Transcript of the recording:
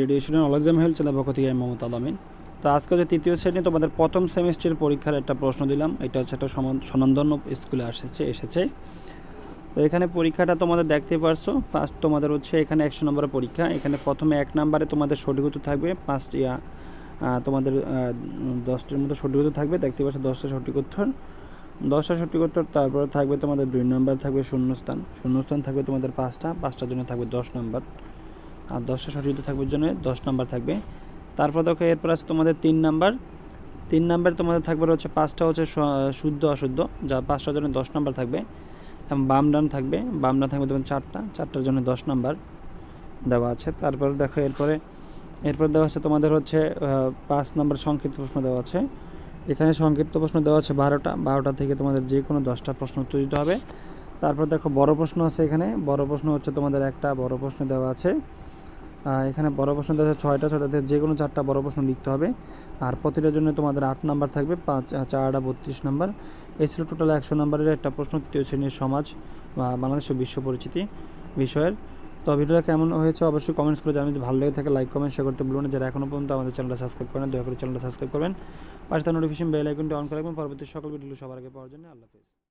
Radiation knowledge health channel পক্ষ থেকে আমি মোহাম্মদ আলামিন। তো আজকে যে তৃতীয় শ্রেণী তোমাদের প্রথম সেমিস্টারের পরীক্ষার একটা প্রশ্ন দিলাম। এটা হচ্ছে একটা স্বনামধন্য স্কুলে এসেছে। তো এখানে পরীক্ষাটা তোমাদের দেখতে পারছো। ফার্স্ট তোমাদের হচ্ছে এখানে 100 নম্বরের পরীক্ষা। এখানে প্রথমে 1 নম্বরে তোমাদের সঠিক উত্তর থাকবে তোমাদের 10টার মতো সঠিক উত্তর থাকবে। দেখতে পাচ্ছ 10টা সঠিক উত্তর, 10টা সঠিক উত্তর। তারপরে থাকবে তোমাদের 2 নম্বর থাকবে শূন্যস্থান থাকবে তোমাদের 5টার জন্য থাকবে 10 নম্বর, আর 10টা সঠিক উত্তর থাকবে জন্য 10 নাম্বার থাকবে। তারপর দেখো এরপর আছে তোমাদের 3 নাম্বার তোমাদের থাকবে হচ্ছে 5টা হচ্ছে শুদ্ধ অশুদ্ধ, যা 5টার জন্য 10 নাম্বার থাকবে। এবং বাম ডান থাকবে তোমাদের 4টার জন্য 10 নাম্বার দেওয়া আছে। তারপর দেখো এরপর দেওয়া আছে তোমাদের হচ্ছে 5 নাম্বার সংক্ষিপ্ত প্রশ্ন দেওয়া আছে। এখানে সংক্ষিপ্ত প্রশ্ন দেওয়া আছে 12টা থেকে তোমাদের যে কোনো 10টা প্রশ্ন উত্তর দিতে হবে। তারপর দেখো বড় প্রশ্ন আছে। এখানে বড় প্রশ্ন হচ্ছে তোমাদের একটা বড় প্রশ্ন দেওয়া আছে। এখানে বড় প্রশ্ন দেওয়া আছে 6টা থেকে যে কোনো 4টা বড় প্রশ্ন লিখতে হবে। আর প্রতিটার জন্য তোমাদের 8 নাম্বার থাকবে, 4 32 নাম্বার। এই ছিল টোটাল 100 নাম্বারের একটা প্রশ্ন, তৃতীয় শ্রেণীর সমাজ বা বাংলাদেশ ও বিশ্ব পরিচিতি বিষয়ের। তো ভিডিওটা কেমন হয়েছে অবশ্যই কমেন্টস করে জানাবেন। যদি ভালো লেগে থাকে লাইক কমেন্ট শেয়ার করতে ভুলবেন না। যারা এখনও পর্যন্ত আমাদের চ্যানেলটা সাবস্ক্রাইব করেন দয়া করে চ্যানেলটা সাবস্ক্রাইব করবেন, পাশে নোটিফিকেশন বেল আইকনটি অন করে রাখবেন পরবর্তী সকল ভিডিও সবার আগে পাওয়ার জন্য। আল্লাহ হাফেজ।